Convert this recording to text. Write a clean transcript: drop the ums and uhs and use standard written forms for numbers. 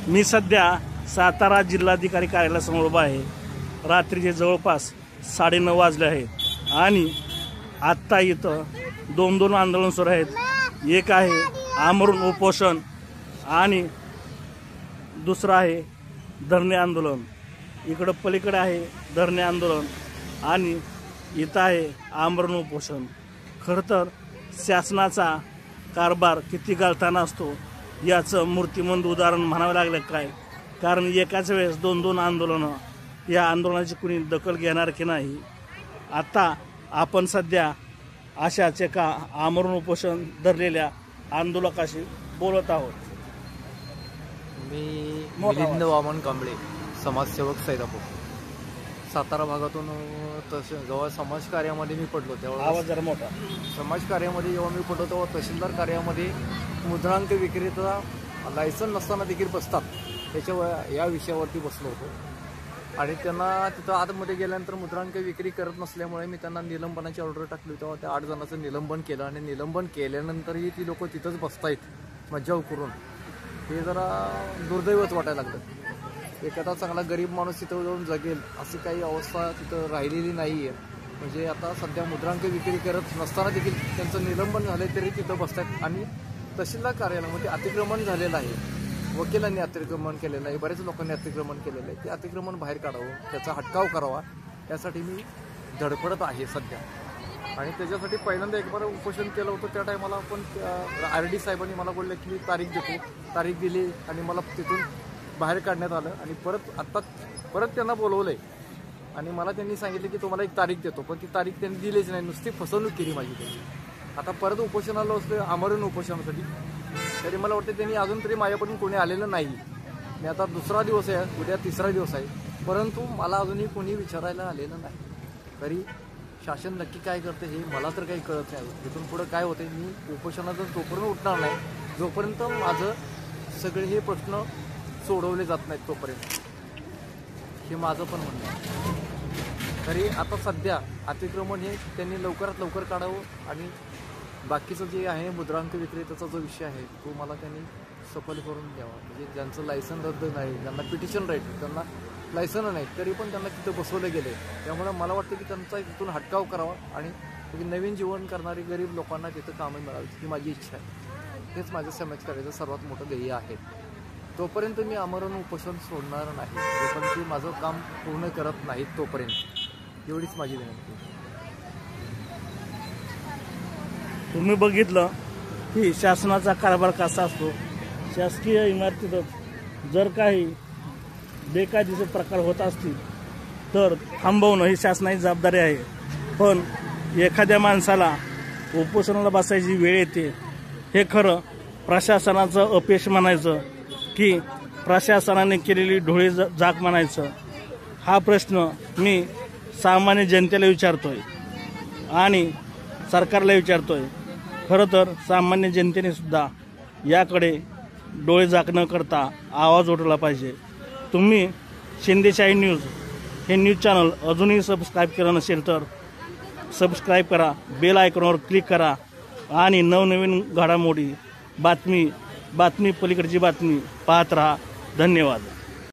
मी सध्या सातारा जिल्हाधिकारी कार्यालयासमोर उभा आहे। रात्रीचे जवळपास 9:30 वाजले आहेत आणि आत्ता इथं दोन आंदोलन सुरू आहेत। एक आहे आमरण उपोषण आणि दुसरं आहे धरणे आंदोलन। इकडं पलीकडे आहे धरणे आंदोलन आणि इथं आहे आमरण उपोषण। खरं तर शासनाचा कारभार किती गळताना असतो याचं मूर्तिमंत उदाहरण म्हणावं लागलं काय, कारण एकाच वेळेस दोन आंदोलनं, या आंदोलनाची कुणी दखल घेणार की नाही। आता आपण सध्या अशाच एका आमरण उपोषण धरलेल्या आंदोलकाशी बोलत आहोत। मी मिलिंद वामन कांबळे, समाजसेवक सैदापूर, सातारा भागातून जेव्हा समाजकार्यामध्ये मी पडलो तेव्हा आवाज जरा मोठा। समाजकार्यामध्ये जेव्हा मी पडलो तेव्हा तहसीलदार कार्यामध्ये मुद्रांक विक्रेता लायसन नसताना देखील बसतात या विषयावरती बसलो होतो आणि त्यांना तिथं आतमध्ये गेल्यानंतर मुद्रांक विक्री करत नसल्यामुळे मी त्यांना निलंबनाची ऑर्डर टाकली। तेव्हा त्या 8 जणांचं निलंबन केलं आणि निलंबन केल्यानंतरही ती लोक तिथंच बसतायत मज्जाव करून। हे जरा दुर्दैवच वाटायला लागलं। एखादा चांगला गरीब माणूस तिथं जाऊन जगेल अशी काही अवस्था तिथं राहिलेली नाही आहे। म्हणजे आता सध्या मुद्रांक विक्री करत नसताना देखील त्यांचं निलंबन झालं तरी तिथं बसतात आणि तहसीलदार कार्यालयामध्ये अतिक्रमण झालेलं आहे। वकिलांनी अतिक्रमण केलेलं आहे, बरेच लोकांनी अतिक्रमण केलेलं आहे। ते अतिक्रमण बाहेर काढावं, त्याचा हटकाव करावा यासाठी मी धडपडत आहे सध्या। आणि त्याच्यासाठी पहिल्यांदा एक बार उपोषण केलं होतं। त्या टायमाला आपण RD साहेबांनी मला बोलले की तारीख देतो, तारीख दिली आणि मला तिथून बाहेर काढण्यात आलं आणि परत त्यांना बोलवलंय आणि मला त्यांनी सांगितलं की तुम्हाला एक तारीख देतो, पण ती तारीख त्यांनी दिलीच नाही, नुसती फसवणूक केली माझी त्यांनी। आता परत उपोषणाला असलं आमरण उपोषणासाठी, तरी मला वाटतं त्यांनी अजून तरी माझ्याकडून कोणी आलेलं नाही। मी आता 2रा दिवस आहे, उद्या 3रा दिवस आहे, परंतु मला अजूनही कोणी विचारायला आलेलं नाही। तरी शासन नक्की काय करते हे मला तर काही कळत नाही। तिथून पुढं काय होते मी उपोषणातून तोपर्यंत उठणार नाही जोपर्यंत माझं सगळे हे प्रश्न सोडवले जात नाहीत तोपर्यंत, हे माझं पण म्हणणं आहे। तरी आता सध्या अतिक्रमण हे त्यांनी लवकरात लवकर काढावं आणि बाकीचं जे आहे मुद्रांक विक्रेत्याचा जो विषय आहे तो मला त्यांनी सफल करून द्यावा। म्हणजे ज्यांचं लायसन रद्द नाही, ज्यांना पिटिशन राईट, त्यांना लायसन नाही, तरी पण त्यांना तिथं बसवले गेले। त्यामुळे मला वाटतं की त्यांचा तिथून हटकाव करावा आणि नवीन जीवन करणारी गरीब लोकांना तिथं कामं मिळावी ही माझी इच्छा आहे। हेच माझ्या समाजकार्याचं सर्वात मोठं ध्येय आहे। तोपर्यंत मी आमरण उपोषण सोडणार नाही, जोपर्यंत ते माझं काम पूर्ण करत नाहीत तोपर्यंत। एवढीच माझी विनंती। तुम्ही बघितलं की शासनाचा कारभार कसा असतो। शासकीय इमारतीत जर काही बेकायदेशीर प्रकार होत असतील तर थांबवणं ही शासनाची जबाबदारी आहे। पण एखाद्या माणसाला उपोषणाला बसायची वेळ येते, हे खरं प्रशासनाचं अपयश म्हणायचं की प्रशासनाने केलेली ढोळे जाक म्हणायचं, हा प्रश्न मी सामान्य जनतेला विचारतोय आणि सरकारला विचारतोय। खरं तर सामान्य जनतेने सुद्धा याकडे डोळे झाक न करता आवाज उठवला पाहिजे। तुम्ही शिंदेशाही न्यूज हे न्यूज चॅनल अजूनही सबस्क्राईब केलं नसेल तर सबस्क्राईब करा, बेल आयकॉनवर क्लिक करा आणि नवनवीन घडामोडी बातमी पलीकडची बातमी पाहत राहा। धन्यवाद।